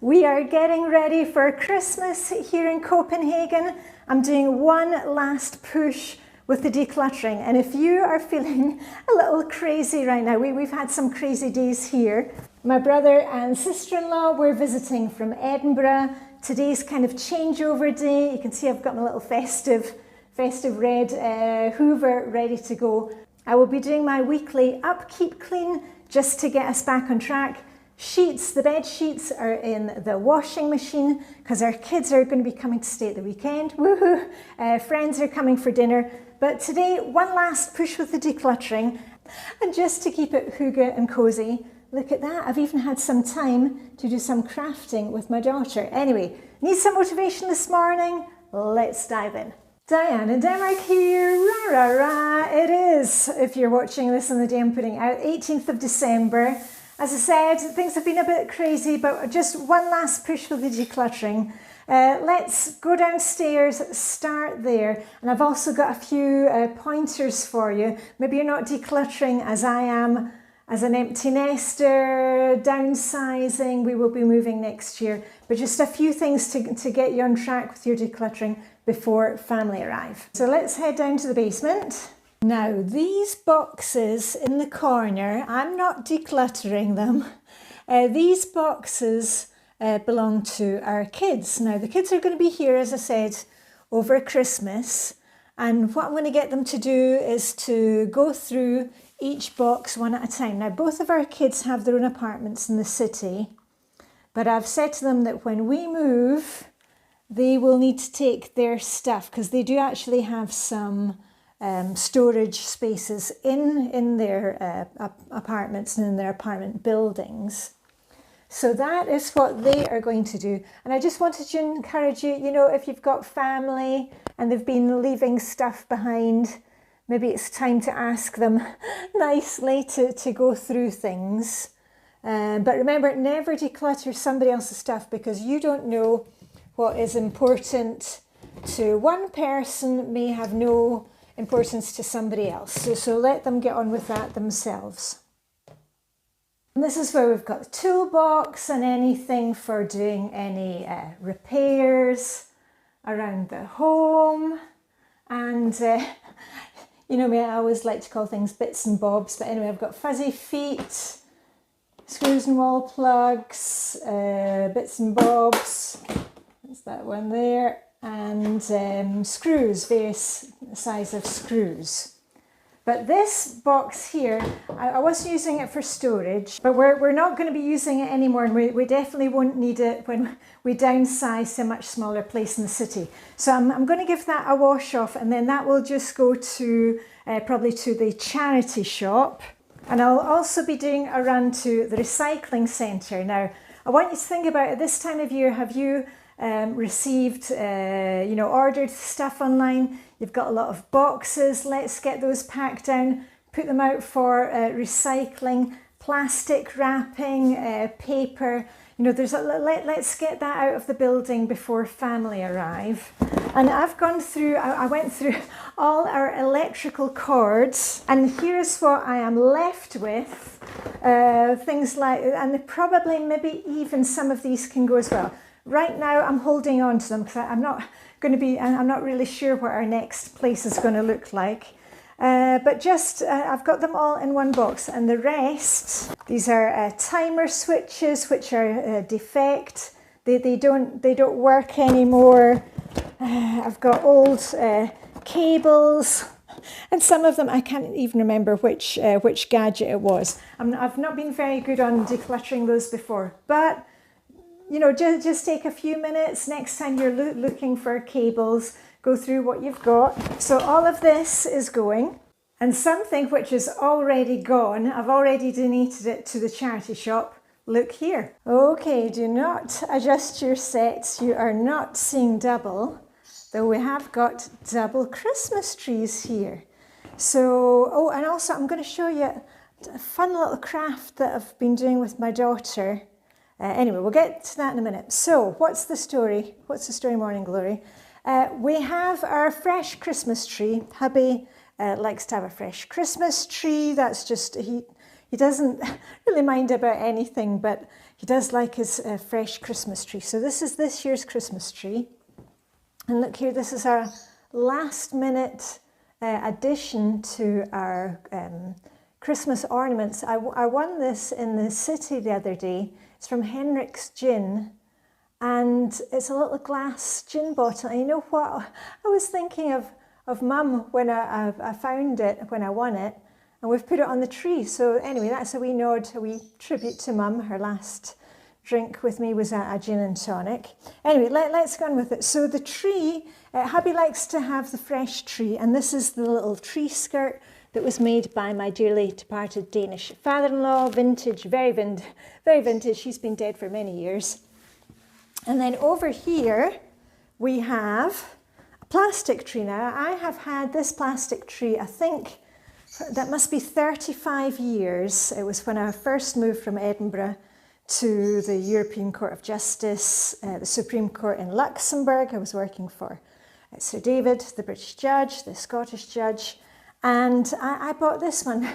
We are getting ready for Christmas here in Copenhagen. I'm doing one last push with the decluttering, and if you are feeling a little crazy right now, we've had some crazy days here. My brother and sister-in-law were visiting from Edinburgh. Today's kind of changeover day. You can see I've got my little festive red hoover ready to go. I will be doing my weekly upkeep clean just to get us back on track. Sheets, the bed sheets are in the washing machine because our kids are going to be coming to stay at the weekend. Woohoo! Friends are coming for dinner. But today, one last push with the decluttering, and just to keep it hygge and cozy. Look at that, I've even had some time to do some crafting with my daughter. Anyway, need some motivation this morning? Let's dive in. Diane in Denmark here, rah rah rah, it is, if you're watching this on the day I'm putting out, 18th of December. As I said, things have been a bit crazy, but just one last push for the decluttering. Let's go downstairs, start there, and I've also got a few pointers for you. Maybe you're not decluttering as I am, as an empty nester, downsizing, we will be moving next year, but just a few things to get you on track with your decluttering before family arrive. So let's head down to the basement. Now these boxes in the corner, I'm not decluttering them. These boxes belong to our kids. Now the kids are going to be here, as I said, over Christmas, and what I'm going to get them to do is to go through each box one at a time. Now both of our kids have their own apartments in the city, but I've said to them that when we move they will need to take their stuff, because they do actually have some storage spaces in their apartments and in their apartment buildings. So that is what they are going to do. And I just wanted to encourage you, you know, if you've got family and they've been leaving stuff behind, maybe it's time to ask them nicely to go through things. But remember, never declutter somebody else's stuff, because you don't know what is important to one person may have no importance to somebody else. So let them get on with that themselves. And this is where we've got the toolbox and anything for doing any repairs around the home. And you know me, I always like to call things bits and bobs, but anyway, I've got fuzzy feet, screws and wall plugs, bits and bobs, that's that one there, and screws, various size of screws. But this box here, I was using it for storage, but we're not going to be using it anymore, and we definitely won't need it when we downsize to a much smaller place in the city. So I'm going to give that a wash off, and then that will just go to probably to the charity shop. And I'll also be doing a run to the recycling centre. Now, I want you to think about it this time of year. Have you received, you know, ordered stuff online? You've got a lot of boxes. Let's get those packed down, put them out for recycling, plastic wrapping, paper. You know, let's get that out of the building before family arrive. And I've gone through, I went through all our electrical cords, and here's what I am left with. Things like, and probably maybe even some of these can go as well. Right now I'm holding on to them because I'm not really sure what our next place is going to look like. But just, I've got them all in one box, and the rest, these are timer switches which are defect. They don't work anymore. I've got old cables, and some of them I can't even remember which gadget it was. I've not been very good on decluttering those before, but you know, just take a few minutes next time you're looking for cables, go through what you've got. So all of this is going, and something which is already gone, I've already donated it to the charity shop. Look here. Okay, do not adjust your sets. You are not seeing double, though we have got double Christmas trees here. So, oh, and also I'm going to show you a fun little craft that I've been doing with my daughter. Anyway, we'll get to that in a minute. So, what's the story? What's the story, Morning Glory? We have our fresh Christmas tree. Hubby likes to have a fresh Christmas tree. That's just, he doesn't really mind about anything, but he does like his fresh Christmas tree. So this is this year's Christmas tree. And look here, this is our last minute addition to our Christmas ornaments. I won this in the city the other day. It's from Henrik's Gin, and it's a little glass gin bottle. And you know what? I was thinking of Mum when I found it, when I won it, and we've put it on the tree. So anyway, that's a wee nod, a wee tribute to Mum. Her last drink with me was a gin and tonic. Anyway, let's go on with it. So the tree, hubby likes to have the fresh tree, and this is the little tree skirt that was made by my dearly departed Danish father-in-law. Vintage, very vintage. He's been dead for many years. And then over here we have a plastic tree. Now I have had this plastic tree, I think that must be 35 years. It was when I first moved from Edinburgh to the European Court of Justice, the Supreme Court in Luxembourg. I was working for Sir David, the British judge, the Scottish judge, and I bought this one.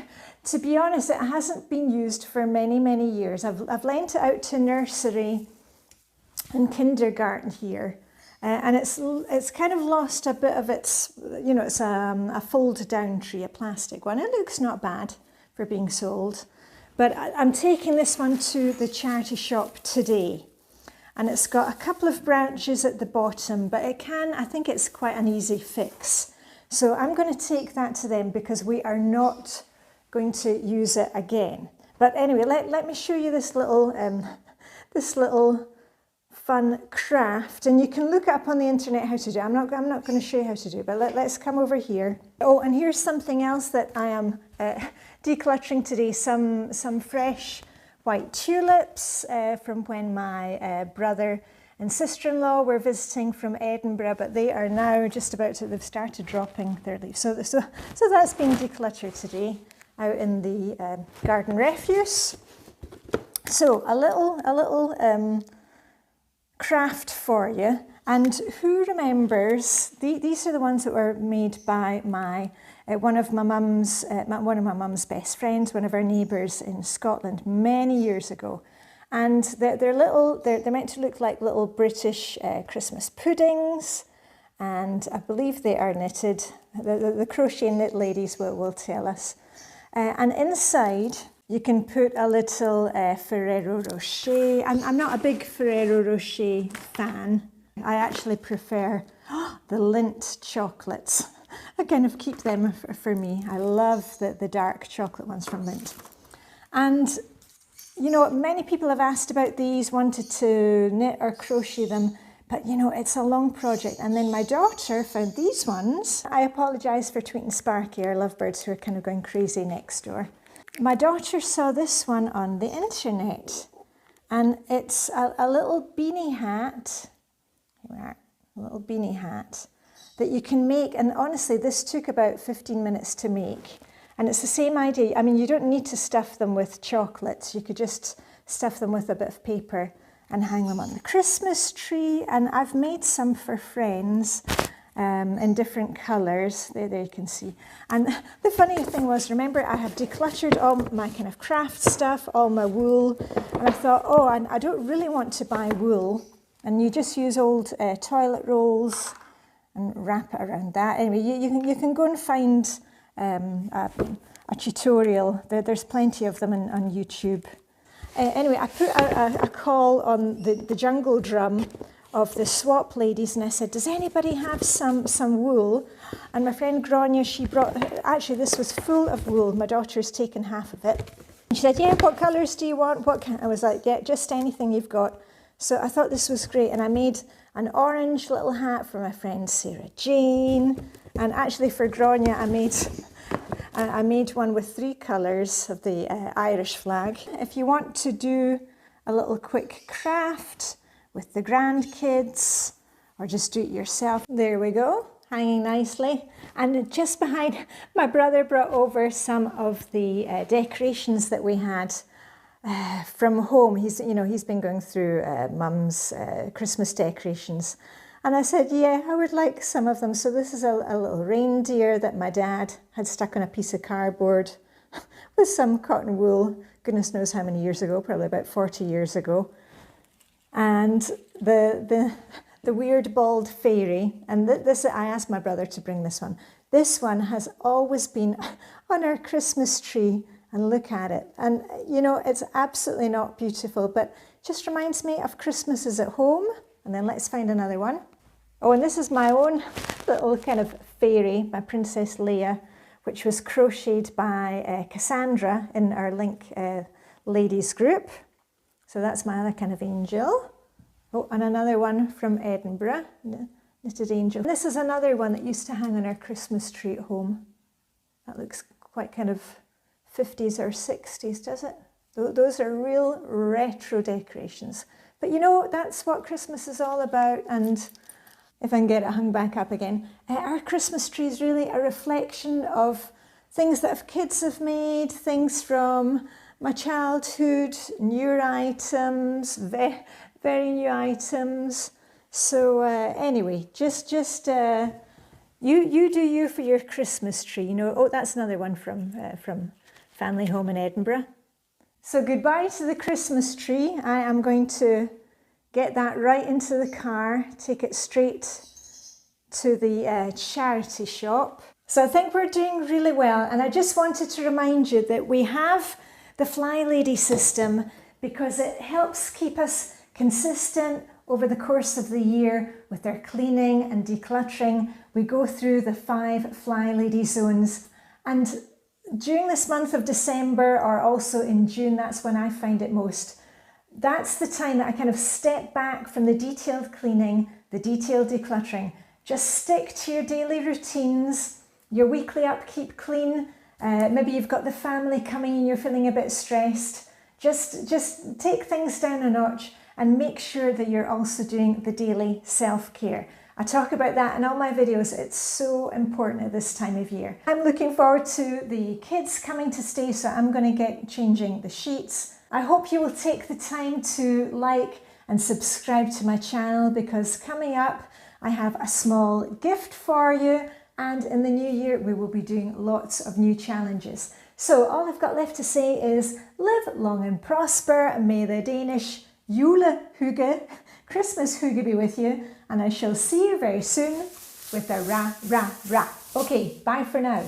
To be honest, it hasn't been used for many years. I've lent it out to nursery and kindergarten here, and it's kind of lost a bit of its, you know, it's a fold down tree, a plastic one. It looks not bad for being sold. But I'm taking this one to the charity shop today, and it's got a couple of branches at the bottom, but I think it's quite an easy fix. So I'm going to take that to them because we are not going to use it again. But anyway, let me show you this little fun craft, and you can look up on the internet how to do it. I'm not going to show you how to do it, but let's come over here. Oh, and here's something else that I am decluttering today, some fresh white tulips from when my brother and sister-in-law were visiting from Edinburgh, but they are now just about to, they've started dropping their leaves. So that's being decluttered today out in the garden refuse. So a little craft for you. And who remembers, these are the ones that were made by one of my mum's best friends, one of our neighbours in Scotland many years ago. And they're meant to look like little British Christmas puddings, and I believe they are knitted. The crochet knit ladies will tell us. And inside you can put a little Ferrero Rocher. I'm not a big Ferrero Rocher fan. I actually prefer the Lindt chocolates. I kind of keep them for me. I love the dark chocolate ones from Lindt. And you know, many people have asked about these, wanted to knit or crochet them, but you know, it's a long project. And then my daughter found these ones. I apologise for tweeting Sparky, our lovebirds, who are kind of going crazy next door. My daughter saw this one on the internet, and it's a little beanie hat. Here we are, a little beanie hat that you can make. And honestly, this took about 15 minutes to make. And it's the same idea. I mean, you don't need to stuff them with chocolates. You could just stuff them with a bit of paper and hang them on the Christmas tree. And I've made some for friends in different colours. There you can see. And the funny thing was, remember, I had decluttered all my kind of craft stuff, all my wool. And I thought, oh, and I don't really want to buy wool. And you just use old toilet rolls and wrap it around that. Anyway, you can go and find a tutorial. There's plenty of them on YouTube. Anyway, I put a call on the jungle drum of the swap ladies, and I said, does anybody have some wool? And my friend Grania, she brought, actually this was full of wool. My daughter's taken half of it. And she said, yeah, what colours do you want? I was like, yeah, just anything you've got. So I thought this was great, and I made an orange little hat for my friend Sarah Jane, and actually for Grania I made one with 3 colours of the Irish flag. If you want to do a little quick craft with the grandkids, or just do it yourself, there we go, hanging nicely. And just behind, my brother brought over some of the decorations that we had from home. He's been going through Mum's Christmas decorations, and I said, yeah, I would like some of them. So this is a little reindeer that my dad had stuck on a piece of cardboard with some cotton wool, goodness knows how many years ago, probably about 40 years ago. And the weird bald fairy, and this, I asked my brother to bring this one. This one has always been on our Christmas tree, and look at it. And you know, it's absolutely not beautiful, but just reminds me of Christmases at home. And then let's find another one. Oh, and this is my own little kind of fairy, my Princess Leia, which was crocheted by Cassandra in our Link ladies group. So that's my other kind of angel. Oh, and another one from Edinburgh, knitted angel. This is another one that used to hang on our Christmas tree at home. That looks quite kind of 50s or 60s, does it? Those are real retro decorations. But you know, that's what Christmas is all about. And if I can get it hung back up again, our Christmas tree is really a reflection of things that kids have made, things from my childhood, newer items, very new items. So anyway, just you do you for your Christmas tree. You know, oh, that's another one from Family Home in Edinburgh. So goodbye to the Christmas tree. I am going to get that right into the car, take it straight to the charity shop. So I think we're doing really well, and I just wanted to remind you that we have the Flylady system because it helps keep us consistent over the course of the year with our cleaning and decluttering. We go through the 5 Flylady zones, and during this month of December, or also in June, that's when I find it most. That's the time that I kind of step back from the detailed cleaning, the detailed decluttering. Just stick to your daily routines, your weekly upkeep clean. Maybe you've got the family coming and you're feeling a bit stressed. Just take things down a notch and make sure that you're also doing the daily self-care. I talk about that in all my videos. It's so important at this time of year. I'm looking forward to the kids coming to stay, so I'm going to get changing the sheets. I hope you will take the time to like and subscribe to my channel, because coming up I have a small gift for you, and in the new year we will be doing lots of new challenges. So all I've got left to say is live long and prosper, and may the Danish hygge, Christmas hygge be with you, and I shall see you very soon with a ra ra ra. Okay, bye for now.